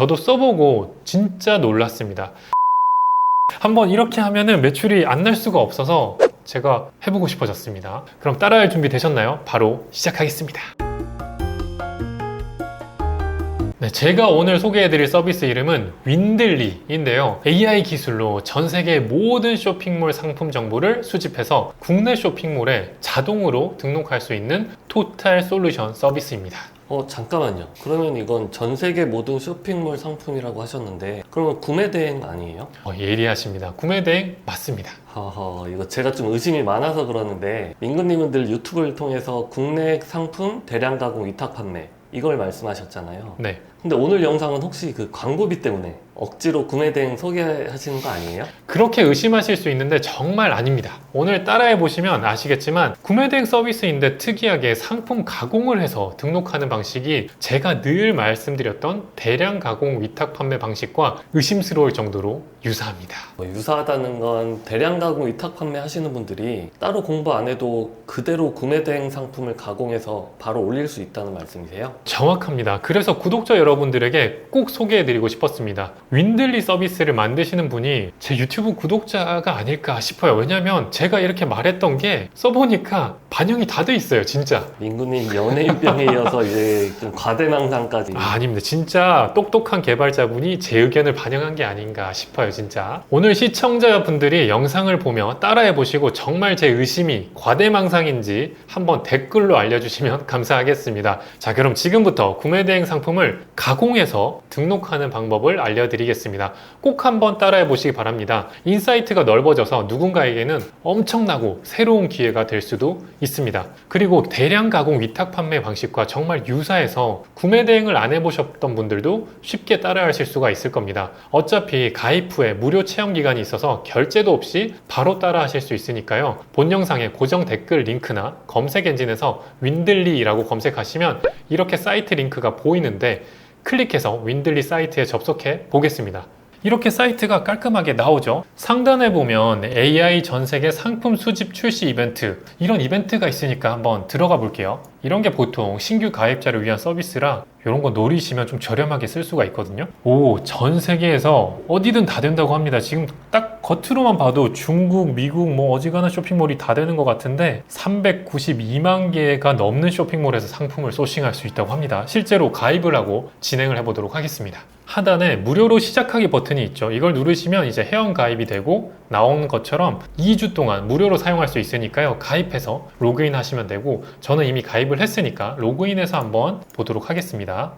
저도 써보고 진짜 놀랐습니다. 한번 이렇게 하면은 매출이 안 날 수가 없어서 제가 해보고 싶어졌습니다. 그럼 따라할 준비 되셨나요? 바로 시작하겠습니다. 네, 제가 오늘 소개해드릴 서비스 이름은 윈들리인데요. AI 기술로 전 세계 모든 쇼핑몰 상품 정보를 수집해서 국내 쇼핑몰에 자동으로 등록할 수 있는 토탈 솔루션 서비스입니다. 잠깐만요. 그러면 이건 전 세계 모든 쇼핑몰 상품이라고 하셨는데 그러면 구매 대행 아니에요? 예리하십니다. 구매 대행 맞습니다. 이거 제가 좀 의심이 많아서 그러는데 민구님은 늘 유튜브를 통해서 국내 상품 대량 가공 위탁 판매 이걸 말씀하셨잖아요. 네. 근데 오늘 영상은 혹시 그 광고비 때문에 억지로 구매 대행 소개하시는 거 아니에요? 그렇게 의심하실 수 있는데 정말 아닙니다. 오늘 따라해 보시면 아시겠지만 구매 대행 서비스인데 특이하게 상품 가공을 해서 등록하는 방식이 제가 늘 말씀드렸던 대량 가공 위탁 판매 방식과 의심스러울 정도로 유사합니다. 유사하다는 건 대량 가공 위탁 판매 하시는 분들이 따로 공부 안 해도 그대로 구매 대행 상품을 가공해서 바로 올릴 수 있다는 말씀이세요? 정확합니다. 그래서 구독자 여러분들에게 꼭 소개해드리고 싶었습니다. 윈들리 서비스를 만드시는 분이 제 유튜브 구독자가 아닐까 싶어요. 왜냐면 제가 이렇게 말했던 게 써보니까 반영이 다 돼 있어요. 진짜. 민구님 연예인병에 이어서 이제 좀 과대망상까지. 아닙니다. 진짜 똑똑한 개발자분이 제 의견을 반영한 게 아닌가 싶어요. 진짜. 오늘 시청자분들이 영상을 보며 따라해보시고 정말 제 의심이 과대망상인지 한번 댓글로 알려주시면 감사하겠습니다. 자, 그럼 지금부터 구매대행 상품을 가공해서 등록하는 방법을 알려드리겠습니다. 꼭 한번 따라해보시기 바랍니다. 인사이트가 넓어져서 누군가에게는 엄청나고 새로운 기회가 될 수도 있습니다. 그리고 대량 가공 위탁 판매 방식과 정말 유사해서 구매 대행을 안 해보셨던 분들도 쉽게 따라하실 수가 있을 겁니다. 어차피 가입 후에 무료 체험 기간이 있어서 결제도 없이 바로 따라하실 수 있으니까요. 본 영상의 고정 댓글 링크나 검색 엔진에서 윈들리라고 검색하시면 이렇게 사이트 링크가 보이는데 클릭해서 윈들리 사이트에 접속해 보겠습니다. 이렇게 사이트가 깔끔하게 나오죠. 상단에 보면 AI 전 세계 상품 수집 출시 이벤트, 이런 이벤트가 있으니까 한번 들어가 볼게요. 이런 게 보통 신규 가입자를 위한 서비스라 이런 거 노리시면 좀 저렴하게 쓸 수가 있거든요. 전 세계에서 어디든 다 된다고 합니다. 지금 딱 겉으로만 봐도 중국, 미국 뭐 어지간한 쇼핑몰이 다 되는 것 같은데 392만 개가 넘는 쇼핑몰에서 상품을 소싱할 수 있다고 합니다. 실제로 가입을 하고 진행을 해보도록 하겠습니다. 하단에 무료로 시작하기 버튼이 있죠. 이걸 누르시면 이제 회원 가입이 되고 나온 것처럼 2주 동안 무료로 사용할 수 있으니까요. 가입해서 로그인 하시면 되고 저는 이미 가입을 했으니까 로그인해서 한번 보도록 하겠습니다.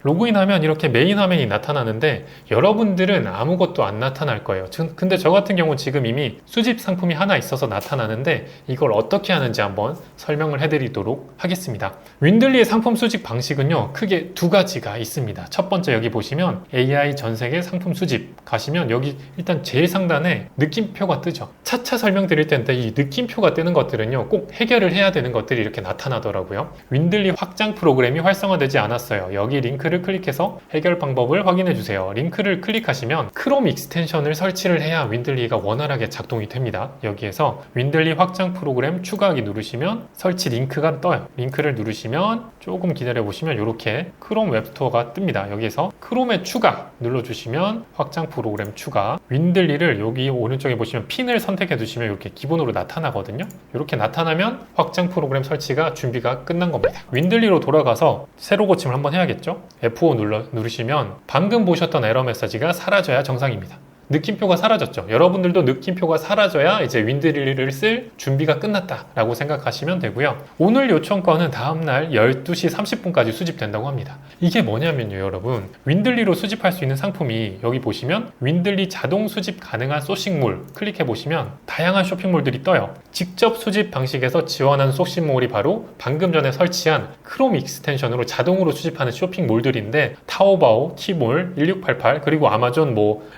로그인하면 이렇게 메인 화면이 나타나는데 여러분들은 아무것도 안 나타날 거예요. 근데 저 같은 경우는 지금 이미 수집 상품이 하나 있어서 나타나는데 이걸 어떻게 하는지 한번 설명을 해드리도록 하겠습니다. 윈들리의 상품 수집 방식은요, 크게 두 가지가 있습니다. 첫 번째 여기 보시면 AI 전 세계 상품 수집 가시면 여기 일단 제일 상단에 느낌표가 뜨죠. 차차 설명드릴 텐데 이 느낌표가 뜨는 것들은요, 꼭 해결을 해야 되는 것들이 이렇게 나타나더라고요. 윈들리 확장 프로그램이 활성화되지 않았어요. 여기 링크를 클릭해서 해결 방법을 확인해 주세요. 링크를 클릭하시면 크롬 익스텐션을 설치를 해야 윈들리가 원활하게 작동이 됩니다. 여기에서 윈들리 확장 프로그램 추가하기 누르시면 설치 링크가 떠요. 링크를 누르시면 조금 기다려 보시면 이렇게 크롬 웹스토어가 뜹니다. 여기에서 크롬에 추가 눌러주시면 확장 프로그램 추가, 윈들리를 여기 오른쪽에 보시면 핀을 선택해 두시면 이렇게 기본으로 나타나거든요. 이렇게 나타나면 확장 프로그램 설치가 준비가 끝난 겁니다. 윈들리로 돌아가서 새로 고침을 한번 해야겠죠. F5 누르시면 방금 보셨던 에러 메시지가 사라져야 정상입니다. 느낌표가 사라졌죠. 여러분들도 느낌표가 사라져야 이제 윈들리를 쓸 준비가 끝났다라고 생각하시면 되고요. 오늘 요청권은 다음날 12시 30분까지 수집된다고 합니다. 이게 뭐냐면요, 여러분. 윈들리로 수집할 수 있는 상품이 여기 보시면 윈들리 자동 수집 가능한 소싱몰 클릭해 보시면 다양한 쇼핑몰들이 떠요. 직접 수집 방식에서 지원하는 소싱몰이 바로 방금 전에 설치한 크롬 익스텐션으로 자동으로 수집하는 쇼핑몰들인데 타오바오, 티몰, 1688 그리고 아마존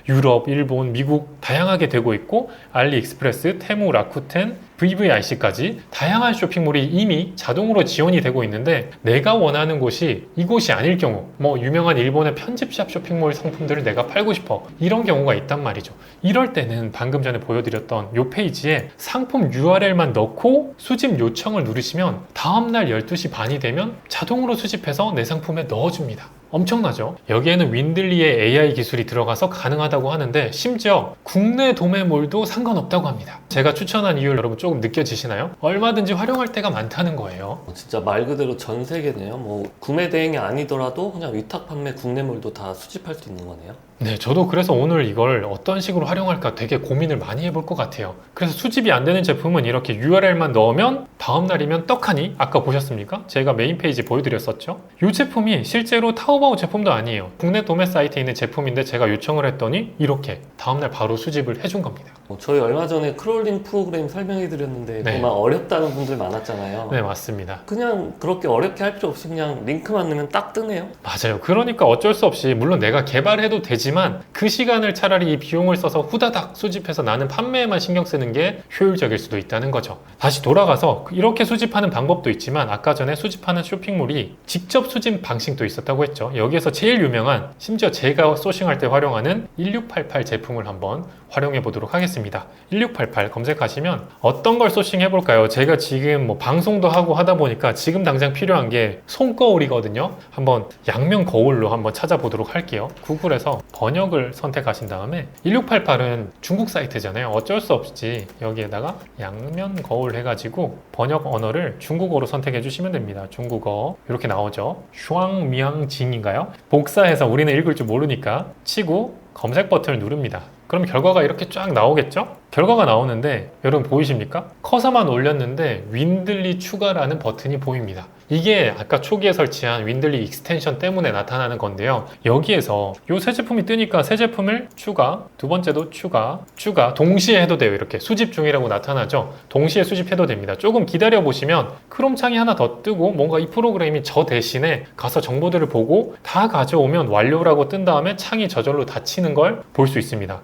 유럽, 일본, 미국 다양하게 되고 있고 알리익스프레스, 테무, 라쿠텐, VVIC까지 다양한 쇼핑몰이 이미 자동으로 지원이 되고 있는데 내가 원하는 곳이 이곳이 아닐 경우 유명한 일본의 편집샵 쇼핑몰 상품들을 내가 팔고 싶어 이런 경우가 있단 말이죠. 이럴 때는 방금 전에 보여드렸던 이 페이지에 상품 URL만 넣고 수집 요청을 누르시면 다음날 12시 반이 되면 자동으로 수집해서 내 상품에 넣어줍니다. 엄청나죠? 여기에는 윈들리의 AI 기술이 들어가서 가능하다고 하는데 심지어 국내 도매몰도 상관없다고 합니다. 제가 추천한 이유 여러분 조금 느껴지시나요? 얼마든지 활용할 때가 많다는 거예요. 진짜 말 그대로 전 세계네요. 뭐 구매 대행이 아니더라도 그냥 위탁 판매 국내물도 다 수집할 수 있는 거네요. 네, 저도 그래서 오늘 이걸 어떤 식으로 활용할까 되게 고민을 많이 해볼 것 같아요. 그래서 수집이 안 되는 제품은 이렇게 URL만 넣으면 다음날이면 떡하니 아까 보셨습니까? 제가 메인 페이지 보여드렸었죠? 이 제품이 실제로 타오바오 제품도 아니에요. 국내 도매 사이트에 있는 제품인데 제가 요청을 했더니 이렇게 다음날 바로 수집을 해준 겁니다. 저희 얼마 전에 크롤링 프로그램 설명해 드렸는데 네. 정말 어렵다는 분들 많았잖아요. 네, 맞습니다. 그냥 그렇게 어렵게 할 필요 없이 그냥 링크만 넣으면 딱 뜨네요. 맞아요. 그러니까 어쩔 수 없이 물론 내가 개발해도 되지만 그 시간을 차라리 이 비용을 써서 후다닥 수집해서 나는 판매에만 신경 쓰는 게 효율적일 수도 있다는 거죠. 다시 돌아가서 이렇게 수집하는 방법도 있지만 아까 전에 수집하는 쇼핑몰이 직접 수집 방식도 있었다고 했죠. 여기에서 제일 유명한 심지어 제가 소싱할 때 활용하는 1688 제품을 한번 활용해 보도록 하겠습니다. 1688 검색하시면 어떤 걸 소싱 해볼까요? 제가 지금 뭐 방송도 하고 하다 보니까 지금 당장 필요한 게 손거울이거든요. 한번 양면 거울로 한번 찾아보도록 할게요. 구글에서 번역을 선택하신 다음에 1688은 중국 사이트잖아요. 어쩔 수 없이 여기에다가 양면 거울 해가지고 번역 언어를 중국어로 선택해 주시면 됩니다. 중국어 이렇게 나오죠. 슈앙미앙징인가요? 복사해서 우리는 읽을 줄 모르니까 치고 검색 버튼을 누릅니다. 그럼 결과가 이렇게 쫙 나오겠죠? 결과가 나오는데 여러분 보이십니까? 커서만 올렸는데 윈들리 추가라는 버튼이 보입니다. 이게 아까 초기에 설치한 윈들리 익스텐션 때문에 나타나는 건데요. 여기에서 이 새 제품이 뜨니까 새 제품을 추가, 두 번째도 추가, 동시에 해도 돼요. 이렇게 수집 중이라고 나타나죠. 동시에 수집해도 됩니다. 조금 기다려 보시면 크롬 창이 하나 더 뜨고 뭔가 이 프로그램이 저 대신에 가서 정보들을 보고 다 가져오면 완료라고 뜬 다음에 창이 저절로 닫히는 걸 볼 수 있습니다.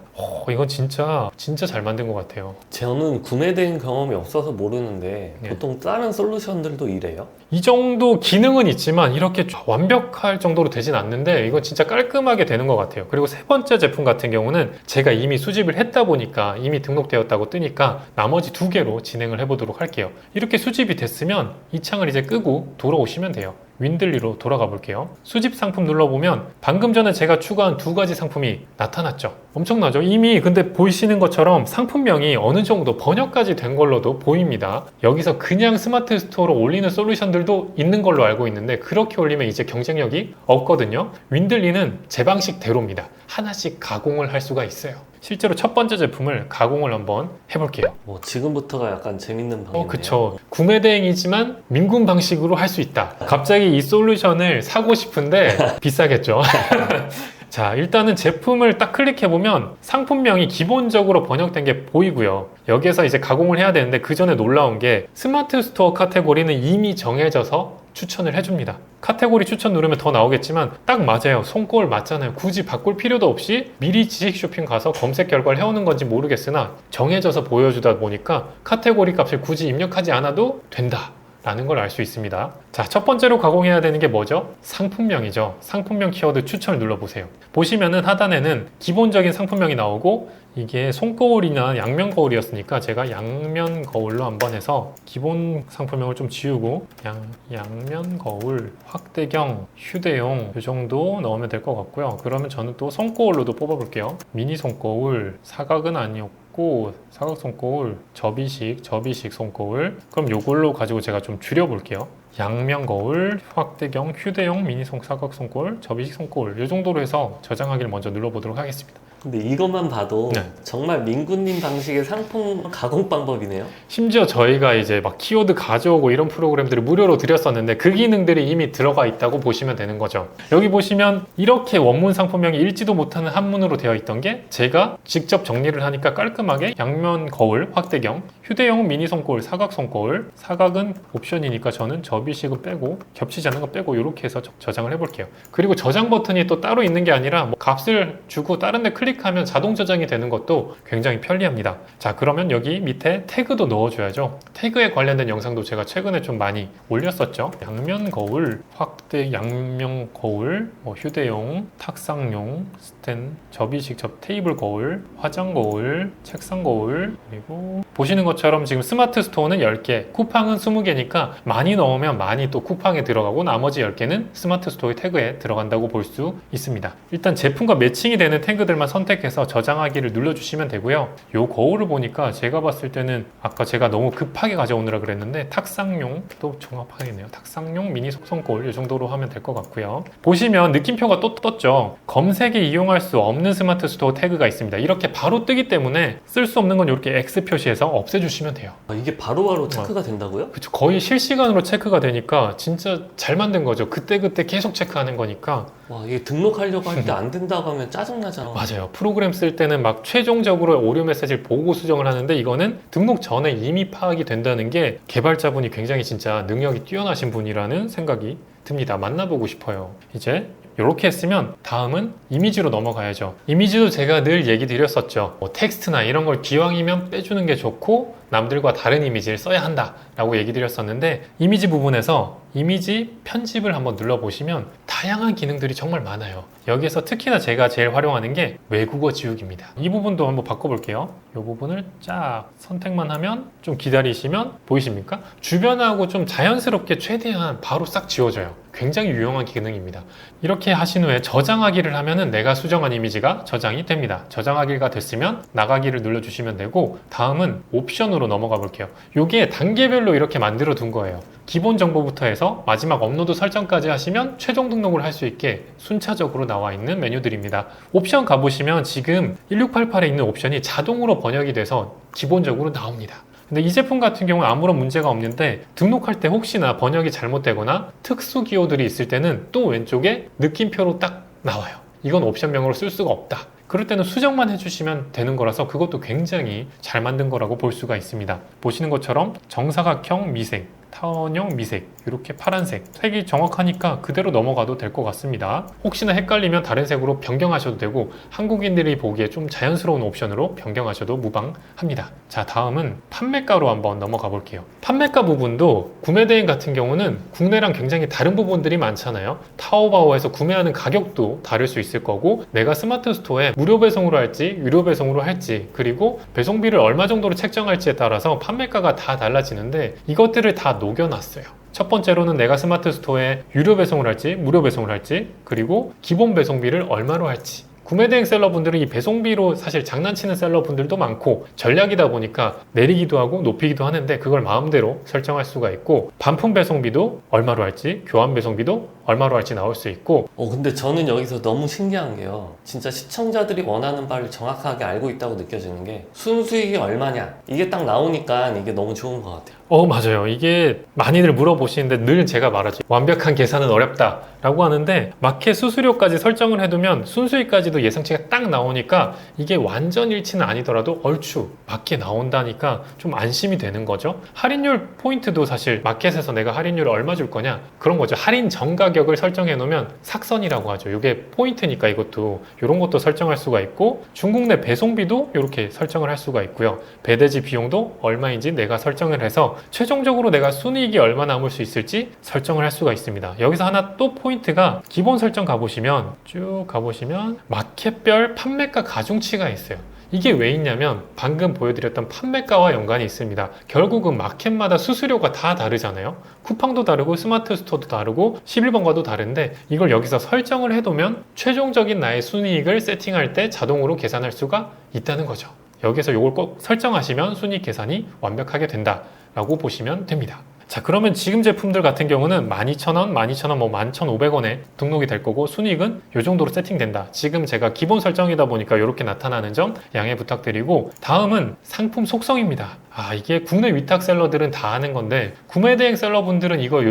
이건 진짜 잘 만든 것 같아요. 저는 구매 대행 경험이 없어서 모르는데 네. 보통 다른 솔루션들도 이래요? 이 정도 기능은 있지만 이렇게 완벽할 정도로 되진 않는데 이건 진짜 깔끔하게 되는 것 같아요. 그리고 세 번째 제품 같은 경우는 제가 이미 수집을 했다 보니까 이미 등록되었다고 뜨니까 나머지 두 개로 진행을 해보도록 할게요. 이렇게 수집이 됐으면 이 창을 이제 끄고 돌아오시면 돼요. 윈들리로 돌아가 볼게요. 수집 상품 눌러보면 방금 전에 제가 추가한 두 가지 상품이 나타났죠. 엄청나죠? 이미 근데 보이시는 것처럼 상품명이 어느 정도 번역까지 된 걸로도 보입니다. 여기서 그냥 스마트 스토어로 올리는 솔루션들도 있는 걸로 알고 있는데 그렇게 올리면 이제 경쟁력이 없거든요. 윈들리는 제 방식대로입니다. 하나씩 가공을 할 수가 있어요. 실제로 첫 번째 제품을 가공을 한번 해볼게요. 지금부터가 약간 재밌는 방이네요. 그쵸. 구매 대행이지만 민군 방식으로 할 수 있다. 갑자기 이 솔루션을 사고 싶은데 비싸겠죠. 자, 일단은 제품을 딱 클릭해보면 상품명이 기본적으로 번역된 게 보이고요. 여기에서 이제 가공을 해야 되는데 그 전에 놀라운 게 스마트 스토어 카테고리는 이미 정해져서 추천을 해줍니다. 카테고리 추천 누르면 더 나오겠지만 딱 맞아요. 손거울 맞잖아요. 굳이 바꿀 필요도 없이 미리 지식 쇼핑 가서 검색 결과를 해오는 건지 모르겠으나 정해져서 보여주다 보니까 카테고리 값을 굳이 입력하지 않아도 된다 라는 걸 알 수 있습니다. 자, 첫 번째로 가공해야 되는 게 뭐죠? 상품명이죠. 상품명 키워드 추천을 눌러보세요. 보시면은 하단에는 기본적인 상품명이 나오고 이게 손거울이나 양면 거울이었으니까 제가 양면 거울로 한번 해서 기본 상품명을 좀 지우고 양면 거울, 확대경, 휴대용 이 정도 넣으면 될 것 같고요. 그러면 저는 또 손거울로도 뽑아볼게요. 미니 손거울, 사각은 아니었고 사각 손거울, 접이식 손거울. 그럼 요걸로 가지고 제가 좀 줄여볼게요. 양면 거울, 확대경, 휴대용, 미니 사각 손거울, 접이식 손거울 이 정도로 해서 저장하기를 먼저 눌러보도록 하겠습니다. 근데 이것만 봐도 네. 정말 민구님 방식의 상품 가공 방법이네요. 심지어 저희가 이제 막 키워드 가져오고 이런 프로그램들을 무료로 드렸었는데 그 기능들이 이미 들어가 있다고 보시면 되는 거죠. 여기 보시면 이렇게 원문 상품명이 읽지도 못하는 한문으로 되어 있던 게 제가 직접 정리를 하니까 깔끔하게 양면 거울, 확대경, 휴대용 미니 손거울, 사각 손거울, 사각은 옵션이니까 저는 접이식은 빼고 겹치지 않는 거 빼고 이렇게 해서 저장을 해볼게요. 그리고 저장 버튼이 또 따로 있는 게 아니라 뭐 값을 주고 다른 데 클릭 클릭하면 자동 저장이 되는 것도 굉장히 편리합니다. 자, 그러면 여기 밑에 태그도 넣어줘야죠. 태그에 관련된 영상도 제가 최근에 좀 많이 올렸었죠. 양면 거울, 확대 양면 거울, 휴대용, 탁상용, 스탠, 접이식 테이블 거울, 화장 거울, 책상 거울, 그리고 보시는 것처럼 지금 스마트 스토어는 10개, 쿠팡은 20개니까 많이 넣으면 많이 또 쿠팡에 들어가고 나머지 10개는 스마트 스토어의 태그에 들어간다고 볼 수 있습니다. 일단 제품과 매칭이 되는 태그들만 선택해서 저장하기를 눌러주시면 되고요. 이 거울을 보니까 제가 봤을 때는 아까 제가 너무 급하게 가져오느라 그랬는데 탁상용, 또 정확하겠네요. 탁상용 미니 속성 거울 이 정도로 하면 될 것 같고요. 보시면 느낌표가 또 떴죠. 검색에 이용할 수 없는 스마트 스토어 태그가 있습니다. 이렇게 바로 뜨기 때문에 쓸 수 없는 건 이렇게 X 표시해서 없애주시면 돼요. 이게 바로바로 체크가 된다고요? 그쵸, 거의 실시간으로 체크가 되니까 진짜 잘 만든 거죠. 그때그때 계속 체크하는 거니까. 와, 이게 등록하려고 할 때 안 된다고 하면 짜증나잖아. 맞아요. 프로그램 쓸 때는 막 최종적으로 오류 메시지를 보고 수정을 하는데 이거는 등록 전에 이미 파악이 된다는 게 개발자분이 굉장히 진짜 능력이 뛰어나신 분이라는 생각이 듭니다. 만나보고 싶어요. 이제 이렇게 했으면 다음은 이미지로 넘어가야죠. 이미지도 제가 늘 얘기 드렸었죠. 텍스트나 이런 걸 기왕이면 빼주는 게 좋고 남들과 다른 이미지를 써야 한다 라고 얘기 드렸었는데 이미지 부분에서 이미지 편집을 한번 눌러보시면 다양한 기능들이 정말 많아요. 여기에서 특히나 제가 제일 활용하는 게 외국어 지우기입니다. 이 부분도 한번 바꿔볼게요. 이 부분을 쫙 선택만 하면 좀 기다리시면 보이십니까? 주변하고 좀 자연스럽게 최대한 바로 싹 지워져요. 굉장히 유용한 기능입니다. 이렇게 하신 후에 저장하기를 하면은 내가 수정한 이미지가 저장이 됩니다. 저장하기가 됐으면 나가기를 눌러주시면 되고 다음은 옵션으로 넘어가 볼게요. 이게 단계별로 이렇게 만들어 둔 거예요. 기본 정보부터 해서 마지막 업로드 설정까지 하시면 최종 등록을 할 수 있게 순차적으로 나와 있는 메뉴들입니다. 옵션 가보시면 지금 1688에 있는 옵션이 자동으로 번역이 돼서 기본적으로 나옵니다. 근데 이 제품 같은 경우는 아무런 문제가 없는데 등록할 때 혹시나 번역이 잘못되거나 특수 기호들이 있을 때는 또 왼쪽에 느낌표로 딱 나와요. 이건 옵션명으로 쓸 수가 없다. 그럴 때는 수정만 해주시면 되는 거라서 그것도 굉장히 잘 만든 거라고 볼 수가 있습니다. 보시는 것처럼 정사각형 미색, 타원형 미색, 이렇게 파란색, 색이 정확하니까 그대로 넘어가도 될 것 같습니다. 혹시나 헷갈리면 다른 색으로 변경하셔도 되고 한국인들이 보기에 좀 자연스러운 옵션으로 변경하셔도 무방합니다. 자, 다음은 판매가로 한번 넘어가 볼게요. 판매가 부분도 구매 대행 같은 경우는 국내랑 굉장히 다른 부분들이 많잖아요. 타오바오에서 구매하는 가격도 다를 수 있을 거고 내가 스마트 스토어에 무료 배송으로 할지 유료 배송으로 할지 그리고 배송비를 얼마 정도로 책정할지에 따라서 판매가가 다 달라지는데 이것들을 다 녹여놨어요. 첫 번째로는 내가 스마트 스토어에 유료 배송을 할지 무료 배송을 할지 그리고 기본 배송비를 얼마로 할지 구매 대행 셀러분들은 이 배송비로 사실 장난치는 셀러분들도 많고 전략이다 보니까 내리기도 하고 높이기도 하는데 그걸 마음대로 설정할 수가 있고 반품 배송비도 얼마로 할지 교환 배송비도 얼마로 할지 나올 수 있고 근데 저는 여기서 너무 신기한 게요. 진짜 시청자들이 원하는 바를 정확하게 알고 있다고 느껴지는 게 순수익이 얼마냐 이게 딱 나오니까 이게 너무 좋은 것 같아요. 맞아요. 이게 많이들 물어보시는데 늘 제가 말하죠. 완벽한 계산은 어렵다 라고 하는데 마켓 수수료까지 설정을 해두면 순수익까지도 예상치가 딱 나오니까 이게 완전 일치는 아니더라도 얼추 맞게 나온다니까 좀 안심이 되는 거죠. 할인율 포인트도 사실 마켓에서 내가 할인율을 얼마 줄 거냐 그런 거죠. 할인 전 가격을 설정해 놓으면 삭선이라고 하죠. 이게 포인트니까 이것도 이런 것도 설정할 수가 있고 중국 내 배송비도 이렇게 설정을 할 수가 있고요. 배대지 비용도 얼마인지 내가 설정을 해서 최종적으로 내가 순이익이 얼마 남을 수 있을지 설정을 할 수가 있습니다. 여기서 하나 또 포인트가 기본 설정 가보시면 쭉 가보시면 마켓별 판매가 가중치가 있어요. 이게 왜 있냐면 방금 보여드렸던 판매가와 연관이 있습니다. 결국은 마켓마다 수수료가 다 다르잖아요. 쿠팡도 다르고 스마트 스토어도 다르고 11번가도 다른데 이걸 여기서 설정을 해두면 최종적인 나의 순이익을 세팅할 때 자동으로 계산할 수가 있다는 거죠. 여기서 이걸 꼭 설정하시면 순이익 계산이 완벽하게 된다 라고 보시면 됩니다. 자, 그러면 지금 제품들 같은 경우는 12,000원, 12,000원, 11,500원에 등록이 될 거고 순이익은 이 정도로 세팅된다. 지금 제가 기본 설정이다 보니까 이렇게 나타나는 점 양해 부탁드리고 다음은 상품 속성입니다. 이게 국내 위탁 셀러들은 다 아는 건데 구매 대행 셀러분들은 이거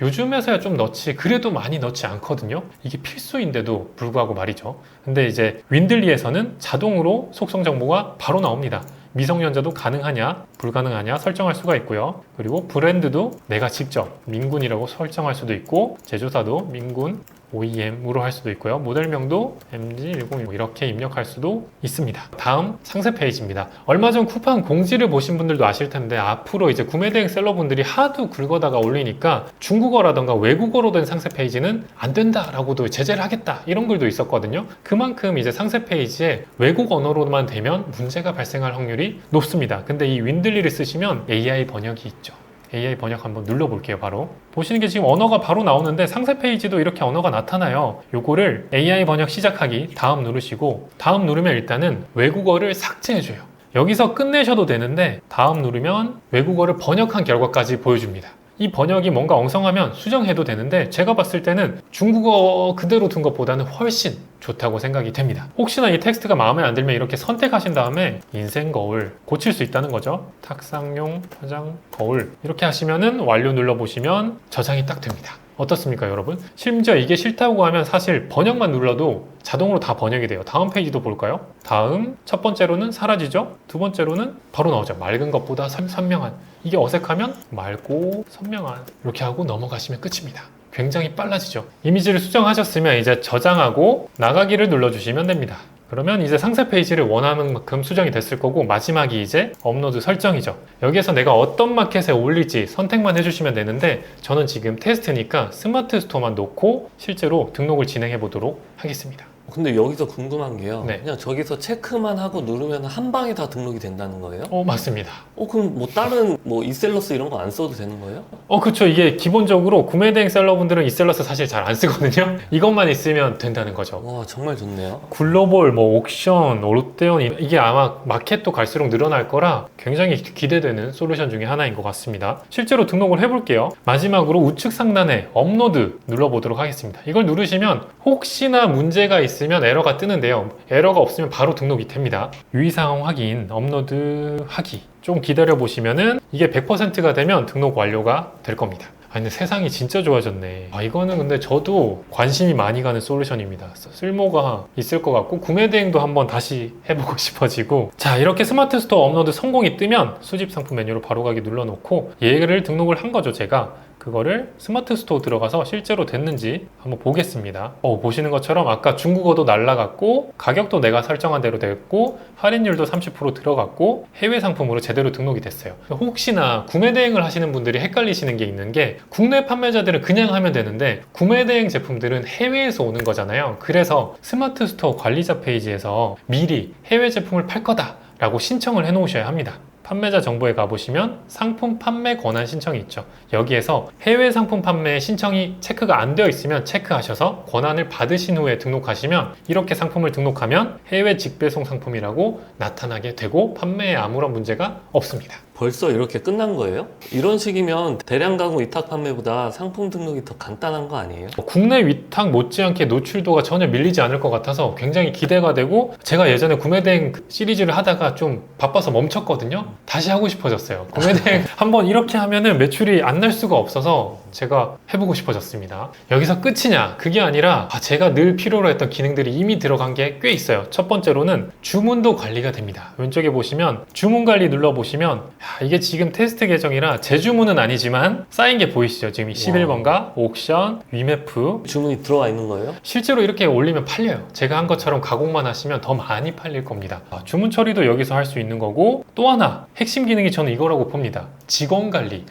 요즘에서야 좀 넣지 그래도 많이 넣지 않거든요. 이게 필수인데도 불구하고 말이죠. 근데 이제 윈들리에서는 자동으로 속성 정보가 바로 나옵니다. 미성년자도 가능하냐 불가능하냐 설정할 수가 있고요. 그리고 브랜드도 내가 직접 민군이라고 설정할 수도 있고 제조사도 민군 OEM으로 할 수도 있고요. 모델명도 MG10 이렇게 입력할 수도 있습니다. 다음 상세 페이지입니다. 얼마 전 쿠팡 공지를 보신 분들도 아실 텐데 앞으로 이제 구매대행 셀러분들이 하도 긁어다가 올리니까 중국어라던가 외국어로 된 상세 페이지는 안 된다라고도 제재를 하겠다 이런 글도 있었거든요. 그만큼 이제 상세 페이지에 외국 언어로만 되면 문제가 발생할 확률이 높습니다. 근데 이 윈들리를 쓰시면 AI 번역이 있죠. AI 번역 한번 눌러볼게요. 바로 보시는 게 지금 언어가 바로 나오는데 상세 페이지도 이렇게 언어가 나타나요. 요거를 AI 번역 시작하기 다음 누르시고 다음 누르면 일단은 외국어를 삭제해줘요. 여기서 끝내셔도 되는데 다음 누르면 외국어를 번역한 결과까지 보여줍니다. 이 번역이 뭔가 엉성하면 수정해도 되는데 제가 봤을 때는 중국어 그대로 둔 것보다는 훨씬 좋다고 생각이 됩니다. 혹시나 이 텍스트가 마음에 안 들면 이렇게 선택하신 다음에 인생 거울 고칠 수 있다는 거죠. 탁상용 화장 거울 이렇게 하시면은 완료 눌러보시면 저장이 딱 됩니다. 어떻습니까 여러분? 심지어 이게 싫다고 하면 사실 번역만 눌러도 자동으로 다 번역이 돼요. 다음 페이지도 볼까요? 다음 첫 번째로는 사라지죠. 두 번째로는 바로 나오죠. 맑은 것보다 선명한. 이게 어색하면 맑고 선명한 이렇게 하고 넘어가시면 끝입니다. 굉장히 빨라지죠. 이미지를 수정하셨으면 이제 저장하고 나가기를 눌러주시면 됩니다. 그러면 이제 상세 페이지를 원하는 만큼 수정이 됐을 거고 마지막이 이제 업로드 설정이죠. 여기에서 내가 어떤 마켓에 올릴지 선택만 해주시면 되는데 저는 지금 테스트니까 스마트 스토어만 놓고 실제로 등록을 진행해 보도록 하겠습니다. 근데 여기서 궁금한 게요. 네. 그냥 저기서 체크만 하고 누르면 한 방에 다 등록이 된다는 거예요? 맞습니다. 그럼 뭐 다른 뭐 이셀러스 이런 거 안 써도 되는 거예요? 그쵸. 이게 기본적으로 구매대행 셀러분들은 이셀러스 사실 잘 안 쓰거든요. 이것만 있으면 된다는 거죠. 와, 정말 좋네요. 글로벌, 옥션, 롯데온 이게 아마 마켓도 갈수록 늘어날 거라 굉장히 기대되는 솔루션 중에 하나인 것 같습니다. 실제로 등록을 해볼게요. 마지막으로 우측 상단에 업로드 눌러보도록 하겠습니다. 이걸 누르시면 혹시나 문제가 있으면 에러가 뜨는데요. 에러가 없으면 바로 등록이 됩니다. 유의사항 확인, 업로드 하기. 좀 기다려 보시면은 이게 100%가 되면 등록 완료가 될 겁니다. 근데 세상이 진짜 좋아졌네. 이거는 근데 저도 관심이 많이 가는 솔루션입니다. 쓸모가 있을 것 같고 구매 대행도 한번 다시 해보고 싶어지고. 자, 이렇게 스마트 스토어 업로드 성공이 뜨면 수집 상품 메뉴로 바로 가기 눌러놓고 얘를 등록을 한 거죠. 제가 그거를 스마트 스토어 들어가서 실제로 됐는지 한번 보겠습니다. 보시는 것처럼 아까 중국어도 날라갔고 가격도 내가 설정한 대로 됐고 할인율도 30% 들어갔고 해외 상품으로 제대로 등록이 됐어요. 혹시나 구매 대행을 하시는 분들이 헷갈리시는 게 있는 게 국내 판매자들은 그냥 하면 되는데 구매 대행 제품들은 해외에서 오는 거잖아요. 그래서 스마트 스토어 관리자 페이지에서 미리 해외 제품을 팔 거다 라고 신청을 해 놓으셔야 합니다. 판매자 정보에 가보시면 상품 판매 권한 신청이 있죠. 여기에서 해외 상품 판매 신청이 체크가 안 되어 있으면 체크하셔서 권한을 받으신 후에 등록하시면 이렇게 상품을 등록하면 해외 직배송 상품이라고 나타나게 되고 판매에 아무런 문제가 없습니다. 벌써 이렇게 끝난 거예요? 이런 식이면 대량 가구 위탁 판매보다 상품 등록이 더 간단한 거 아니에요? 국내 위탁 못지않게 노출도가 전혀 밀리지 않을 것 같아서 굉장히 기대가 되고 제가 예전에 구매대행 시리즈를 하다가 좀 바빠서 멈췄거든요. 다시 하고 싶어졌어요. 구매대행 한번 이렇게 하면은 매출이 안 날 수가 없어서 제가 해보고 싶어졌습니다. 여기서 끝이냐? 그게 아니라 제가 늘 필요로 했던 기능들이 이미 들어간 게 꽤 있어요. 첫 번째로는 주문도 관리가 됩니다. 왼쪽에 보시면 주문 관리 눌러보시면 이게 지금 테스트 계정이라 재주문은 아니지만 쌓인 게 보이시죠? 지금 11번가, 옥션, 위메프 주문이 들어와 있는 거예요? 실제로 이렇게 올리면 팔려요. 제가 한 것처럼 가공만 하시면 더 많이 팔릴 겁니다. 주문 처리도 여기서 할 수 있는 거고 또 하나 핵심 기능이 저는 이거라고 봅니다. 직원 관리.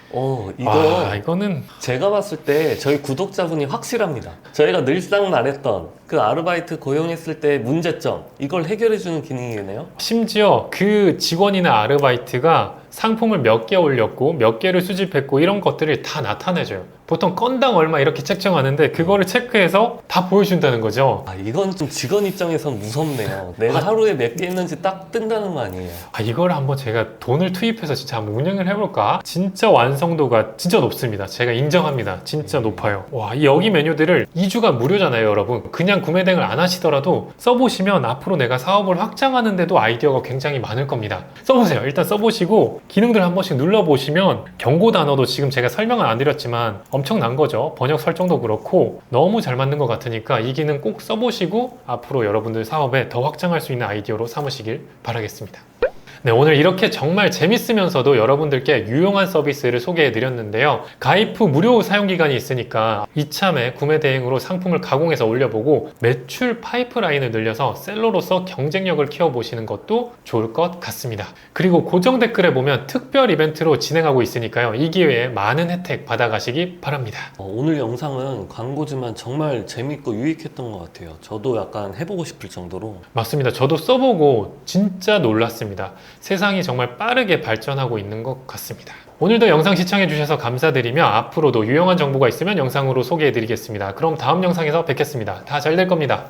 이거는 제가 봤을 때 저희 구독자분이 확실합니다. 저희가 늘상 말했던 그 아르바이트 고용했을 때 문제점 이걸 해결해주는 기능이네요. 심지어 그 직원이나 아르바이트가 상품을 몇 개 올렸고 몇 개를 수집했고 이런 것들을 다 나타내줘요. 보통 건당 얼마 이렇게 책정하는데 그거를 체크해서 다 보여준다는 거죠. 이건 좀 직원 입장에선 무섭네요. 내가 하루에 몇 개 했는지 딱 뜬다는 거 아니에요? 이걸 한번 제가 돈을 투입해서 진짜 한번 운영을 해볼까? 진짜 완성도가 진짜 높습니다. 제가 인정합니다. 진짜 높아요. 이 여기 메뉴들을 2주가 무료잖아요, 여러분. 그냥 구매 대행을 안 하시더라도 써보시면 앞으로 내가 사업을 확장하는데도 아이디어가 굉장히 많을 겁니다. 써보세요. 일단 써보시고 기능들 한 번씩 눌러보시면 경고 단어도 지금 제가 설명을 안 드렸지만 엄청난 거죠. 번역 설정도 그렇고 너무 잘 만든 것 같으니까 이 기능 꼭 써보시고 앞으로 여러분들 사업에 더 확장할 수 있는 아이디어로 삼으시길 바라겠습니다. 네, 오늘 이렇게 정말 재밌으면서도 여러분들께 유용한 서비스를 소개해 드렸는데요. 가입 후 무료 사용 기간이 있으니까 이참에 구매 대행으로 상품을 가공해서 올려보고 매출 파이프라인을 늘려서 셀러로서 경쟁력을 키워보시는 것도 좋을 것 같습니다. 그리고 고정 댓글에 보면 특별 이벤트로 진행하고 있으니까요. 이 기회에 많은 혜택 받아가시기 바랍니다. 오늘 영상은 광고지만 정말 재밌고 유익했던 것 같아요. 저도 약간 해보고 싶을 정도로. 맞습니다. 저도 써보고 진짜 놀랐습니다. 세상이 정말 빠르게 발전하고 있는 것 같습니다. 오늘도 영상 시청해주셔서 감사드리며 앞으로도 유용한 정보가 있으면 영상으로 소개해드리겠습니다. 그럼 다음 영상에서 뵙겠습니다. 다 잘 될 겁니다.